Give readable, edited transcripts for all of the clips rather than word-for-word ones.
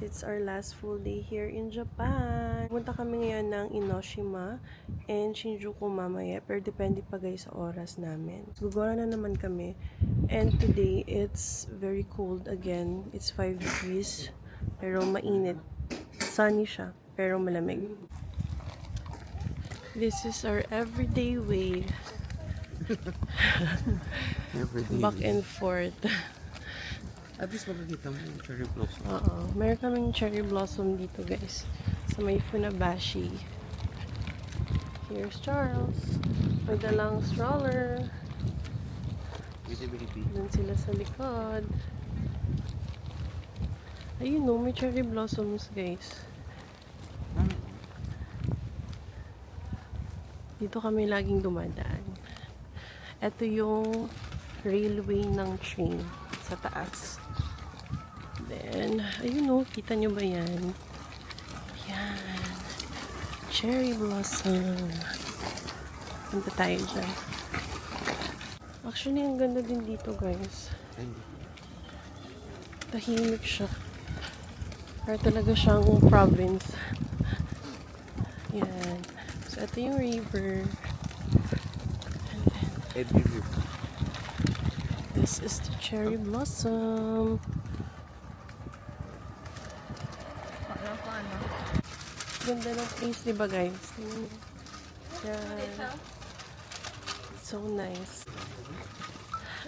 It's our last full day here in Japan. Punta kami ngayon ng Enoshima and Shinjuku mamaya, pero depende pa guys sa oras namin. Gugora na naman kami, and today it's very cold again. It's 5 degrees pero mainit. Sunny siya pero malamig. This is our everyday way. Back and forth. At least makikita mo yung cherry blossom. Oo. Meron kaming cherry blossom dito guys. Sa may Funabashi. Here's Charles. May dalang stroller. Doon sila sa likod. Ayun no, may cherry blossoms guys. Dito kami laging dumadaan. Ito yung railway ng train sa taas. Then, ayun o, kita nyo ba yan? Yan. Cherry blossom. Punta tayo dyan. Actually, ang ganda din dito, guys. Tahimik siya. Para talaga siyang province. Yan. So, ito yung river. And then, this is the cherry blossom. Ganda ng place, diba guys? Yeah. So nice.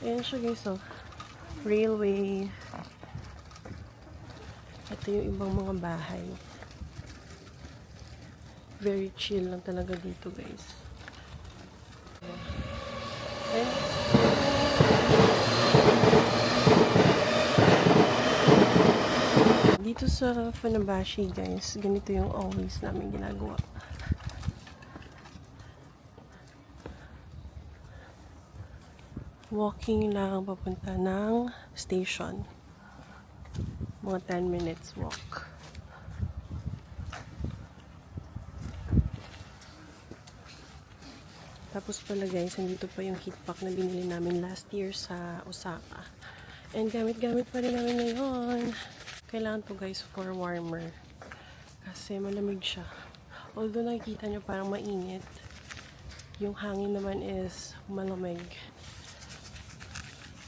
Ayan siya guys, oh. Railway. Ito yung ibang mga bahay. Very chill lang talaga dito guys. And dito sa Funabashi guys, ganito yung always namin ginagawa. Walking lang papunta ng station. Mga 10 minutes walk. Tapos pala guys, nandito pa yung heat pack na binili namin last year sa Osaka. And gamit-gamit pa rin namin ngayon. Kailangan to guys for warmer. Kasi malamig siya. Although nakikita nyo parang mainit, yung hangin naman is malamig.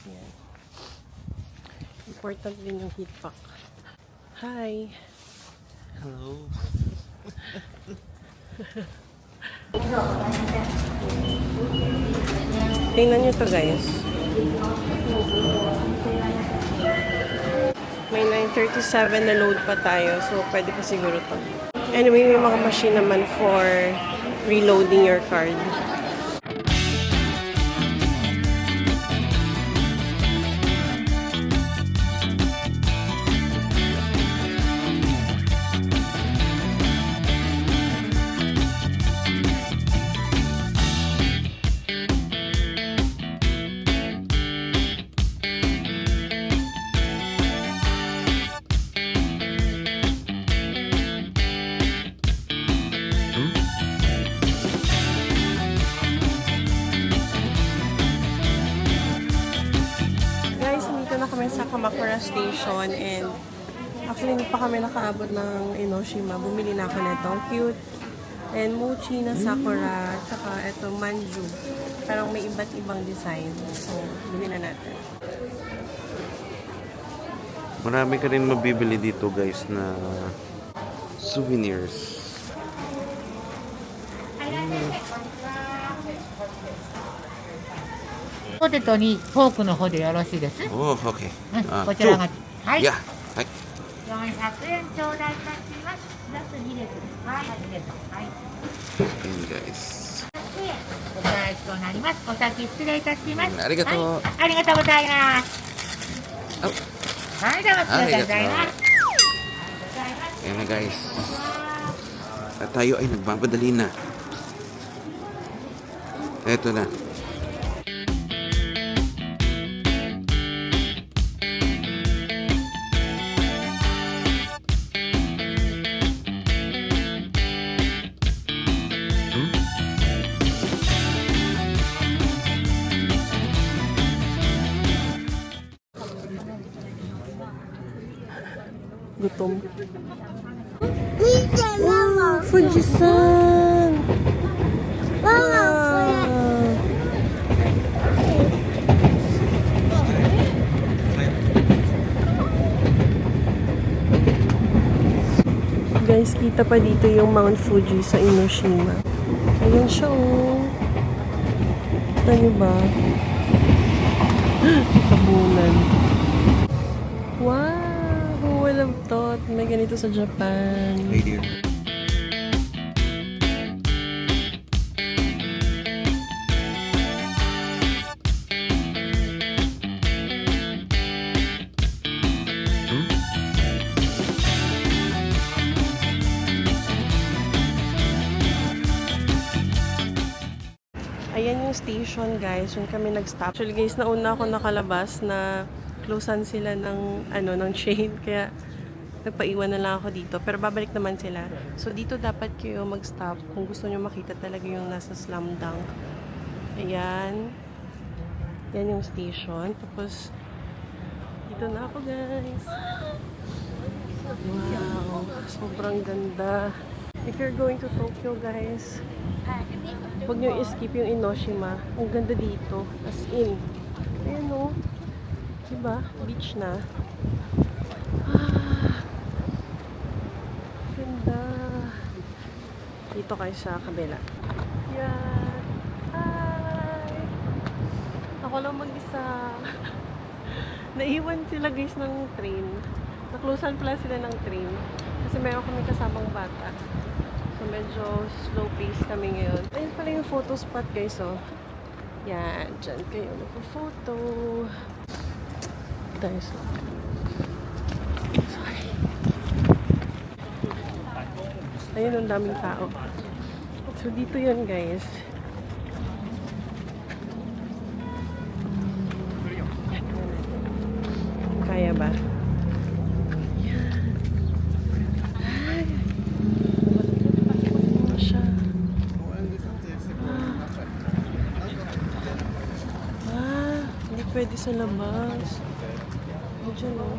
Yan. Important din yung heat pack. Hi! Hello! Tingnan nyo to guys. May 9:37 na load pa tayo, so pwede pa siguro to. Anyway, may mga machine naman for reloading your card. Sa Kamakura Station, and actually hindi pa kami nakaabot ng Enoshima. Bumili na ako nito. Cute. And mochi na sakura, tsaka ito manju. Parang may iba't ibang design. So, bili na natin. Marami ka rin mabibili dito guys na souvenirs.ポテトにフォークの方でよろしいです。Oh, okay. こちらが、はい。 Yeah. はい。 400円頂戴いたします。プラス2列です。はい、2列。はい。 Okay guys. お支払いとなります。お先失礼いたします。ありがとう。はい、ありがとうございます。Oh. はい、ではありがとうございます。Ayan na guys. At tayo ay nagmamadali na. Eto na. Gutom. Fujisan! Wow! Guys, kita pa dito yung Mount Fuji sa Enoshima. Ayan siya, oh. Kita niyo ba? Tabunan. Wow! Who would have thought may ganito sa Japan? Hey dear. Ayan yung station, guys. Yung kami nag-stop. Actually, guys, nauna ako nakalabas na closean sila ng, ng chain. Kaya, nagpaiwan na lang ako dito. Pero babalik naman sila. So, dito dapat kayo mag-stop kung gusto nyo makita talaga yung nasa Slam Dunk. Ayan. Yan yung station. Tapos, dito na ako, guys. Wow. Sobrang ganda. If you're going to Tokyo, guys, huwag nyo i-skip yung Enoshima. Ang ganda dito. As in. Ayan o. Diba? Beach na. Ah, ganda. Dito kayo sa kabila. Yan. Hi! Ako lang mag-isa. Naiwan sila guys ng train. Naklusan pala sila ng train. Kasi meron kami kasamang bata. So, medyo slow pace kami ngayon. Ayun pala yung photo spot, guys, oh. Yan, dyan kayo magpo-photo. Guys, sorry. Ayun, ang daming tao. So, dito yun, guys. Yan, kaya ba? Pwede sa labas. Diyan, oh.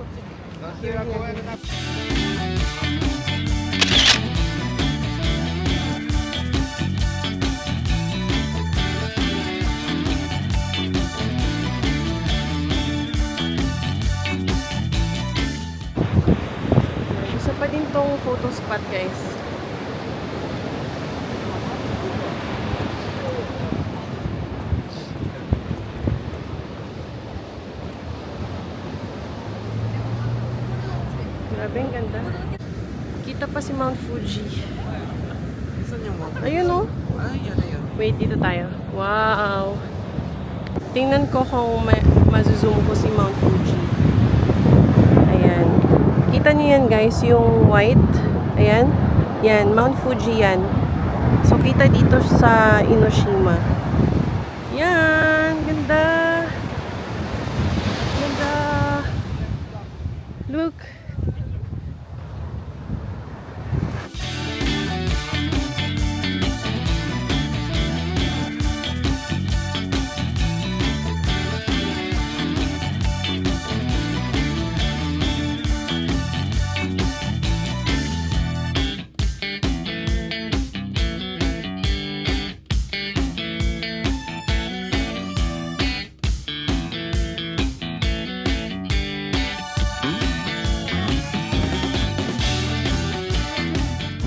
Isa pa din tong photo spot, guys. Grabe, ang ganda. Kita pa si Mount Fuji. Saan yung Mount? Ayun, oh. Ay, yan. Wait, dito tayo. Wow! Tingnan ko kung mazoom ko si Mount Fuji. Ayan. Kita niyo yan, guys, yung white. Ayan. Yan, Mount Fuji yan. So, kita dito sa Enoshima. Yan! Ganda! Ganda! Look!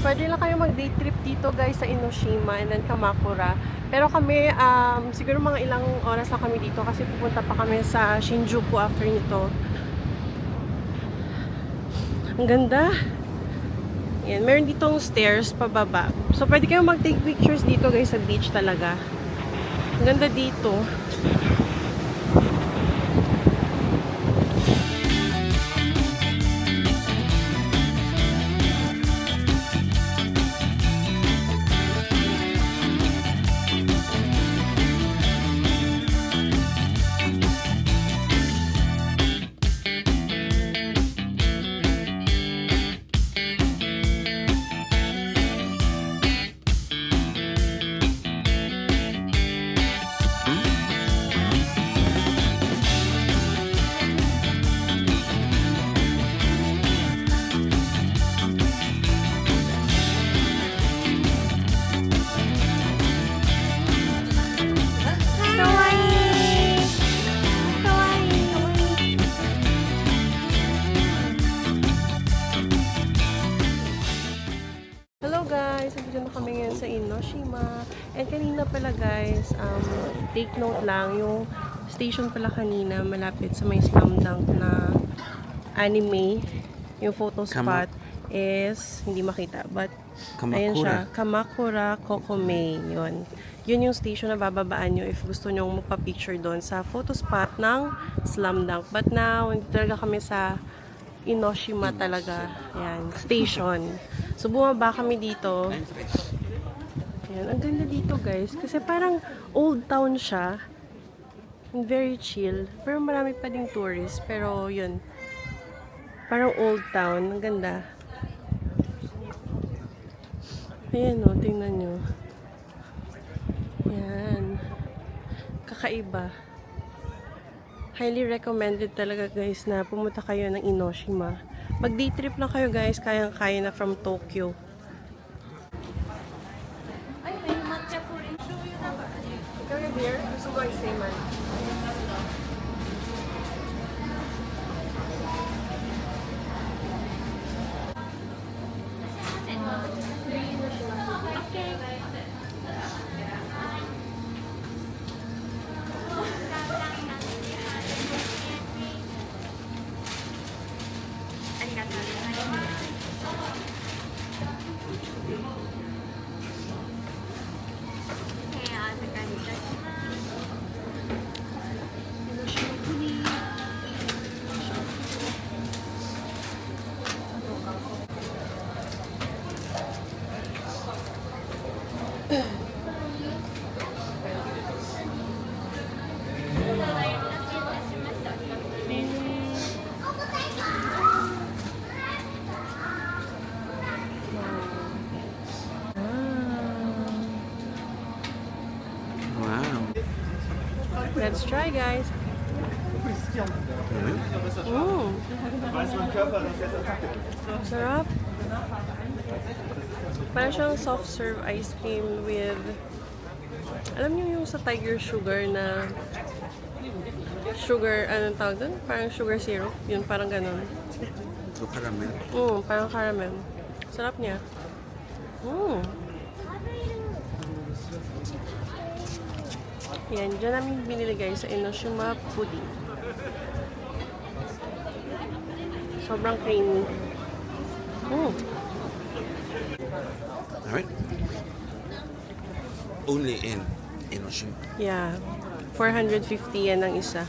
Pwede lang kayo mag-day trip dito, guys, sa Enoshima and then Kamakura. Pero kami, siguro mga ilang oras lang kami dito kasi pupunta pa kami sa Shinjuku after nito. Ang ganda. Yan, meron ditong stairs pababa. So, pwede kayo mag-take pictures dito, guys, sa beach talaga. Ang ganda dito. And kanina pala guys, take note lang, yung station pala kanina malapit sa may slam dunk na anime, yung photo spot is hindi makita. But, ayan siya, Kamakura Kokome, yun. Yun yung station na bababaan nyo if gusto nyo magpa-picture doon sa photo spot ng slam dunk. But now, hindi talaga kami sa Enoshima talaga. Yan, station. So, bumaba kami dito. Yan, ang ganda dito guys. Kasi parang old town siya. Very chill. Pero marami pa ding tourists. Pero yun, parang old town. Ang ganda. Ayan o, tingnan nyo. Yan. Kakaiba. Highly recommended talaga guys na pumunta kayo ng Enoshima. Mag day trip lang kayo guys, kayang-kaya na from Tokyo. Ay, may matcha po rin. Ikaw yung beer? Gusto ko ay seaman. Wow. Let's try guys. Sarap. Parang siyang soft serve ice cream with, alam niyo yung sa Tiger Sugar na sugar, anong tawag doon? Parang sugar syrup. Yun, parang ganun. So caramel. Parang caramel. Sarap niya. Yan, dyan namin binili guys sa Enoshima Pudding. Sobrang creamy. Alright. Only in Enoshima. Yeah. 450 yan ang isa.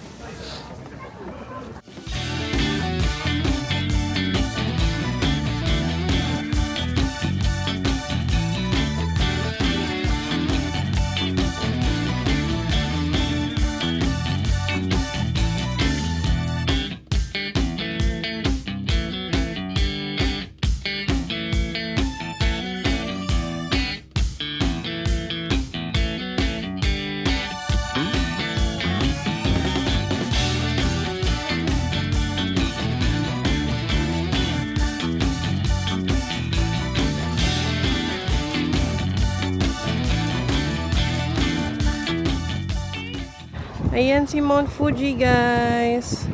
Ayan si Mount Fuji, guys.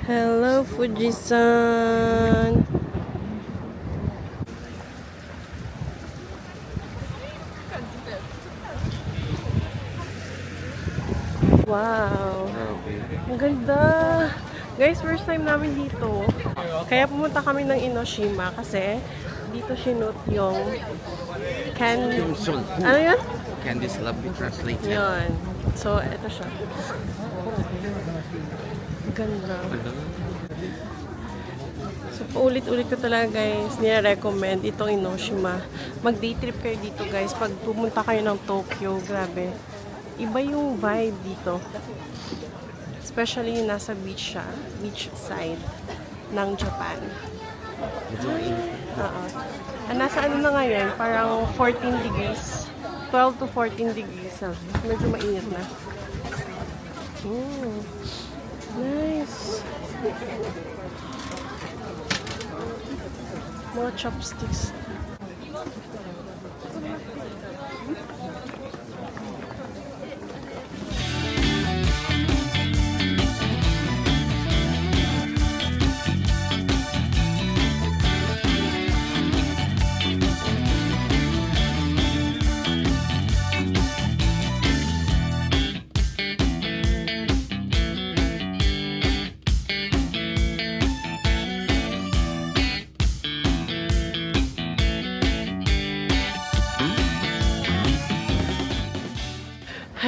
Hello, Fuji-san. Wow. Ang ganda. Guys, first time namin dito. Kaya pumunta kami ng Enoshima kasi dito sinut yung ano yun? Candy's Love be translated. Yun. So, ito siya. Ganda. So, paulit-ulit ko talaga guys, nire-recommend itong Enoshima. Mag-day trip kayo dito guys. Pag pumunta kayo ng Tokyo, grabe. Iba yung vibe dito. Especially yung nasa beach siya. Beach side ng Japan. Nasa ano na ngayon? Parang 14 degrees. 12 to 14 degrees. Medyo mainit na. Nice. Mga chopsticks.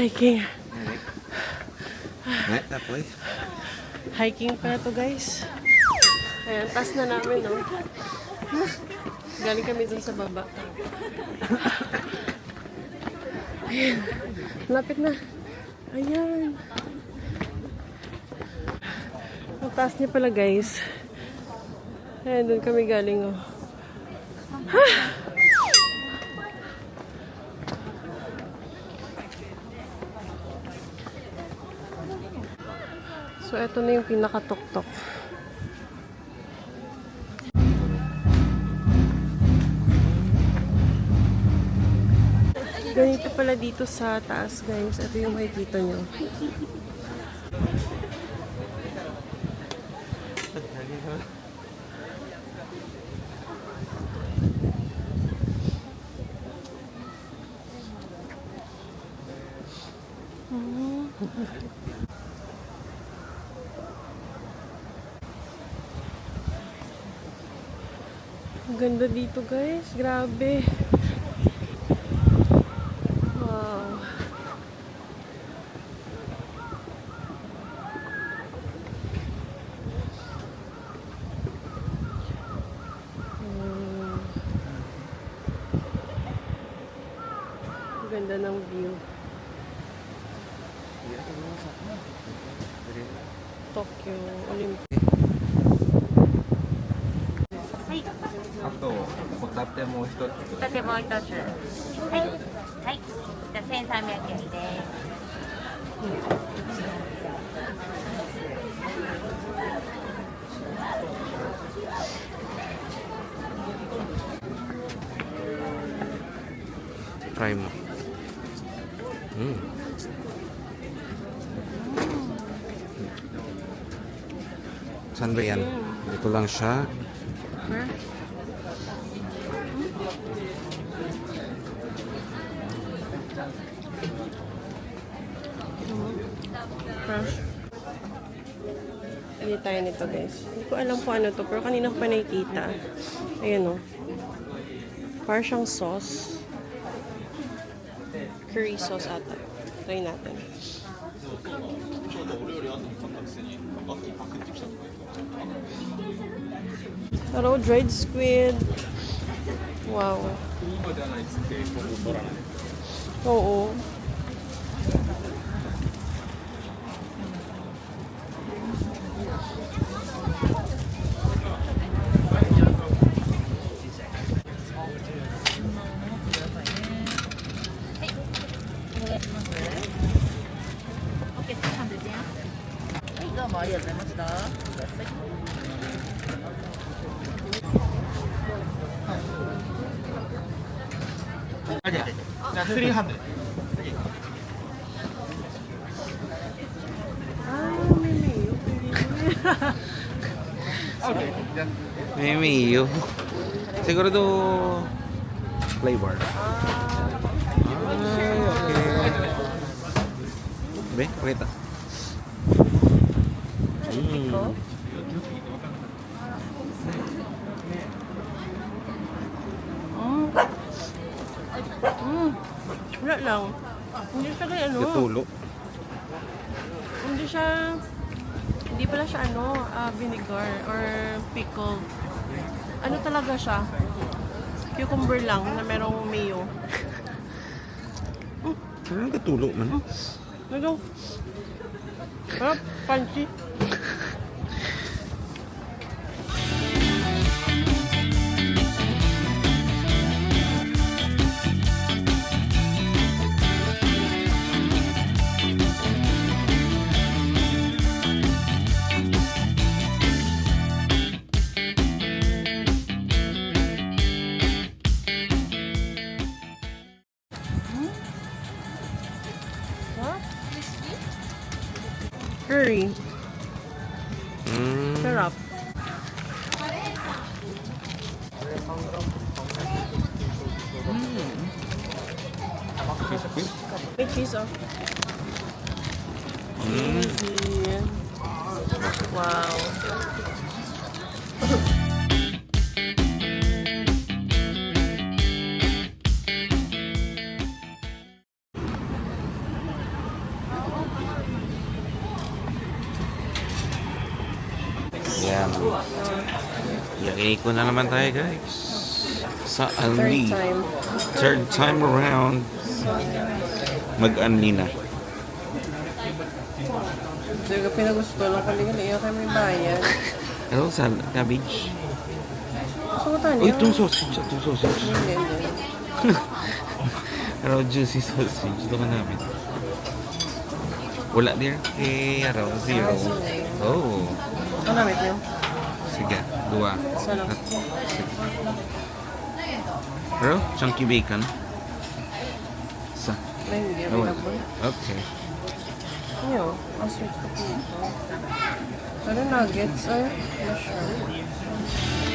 hiking. That place? Hiking pala to guys. Ayan, taas na namin, no? Galing kami dun sa baba. Ayan. Lapit na. Ayan. Ang taas niya pala, guys. Ayan, dun kami galing, oh. Ha! So, eto na yung pinakatuktok. Ganito pala dito sa taas, guys. Ito yung makikita nyo. Ang ganda dito, guys. Grabe. Wow. Ang ganda ng view. Tokyo Olympic. はい。あと、ホタテもう一つください。ホタテもう一つ。はい。はい。じゃあ1300円です。Try mo. Saan ba yan? Dito lang siya. Fresh. Hindi tayo nito, guys. Hindi ko alam kung ano to, pero kanina ko pa nakikita. Ayan, o. Parang siyang sauce. Curry sauce ata. Try natin. Pero dried squid. Wow. Oo. May mayo. Sigurado flavor. Ay, okay. Be, pakita. Wala lang. Hindi siya kaya ano. Gatulo. Hindi siya, hindi pala siya ano, vinegar or pickle. Ano talaga siya? Cucumber lang na merong mayo. Ano gatulo man? Ano? Parang punchy. Curry. Sarap. May cheese, oh. Easy. Wow. Eco na naman tayo, guys. Sa Third Anli. time. Third time around. Mag-Anli na. Hindi ka pinagusto lang kalingan. Iya kami bayad. Ano sa cabbage? Gusto ko tayo. Uy, itong sausage. Itong sausage. Hindi. Araw, juicy sausage. Ito ka namin. Wala there. Eh, araw, zero. Oh. Ano namin yun? Sige, dua. Isa lang. Pero, chunky bacon. Isa. Ay, hindi. Oh, Available. okay. Yo, ang sweet ko dito. Ano nuggets? Ay, mushroom.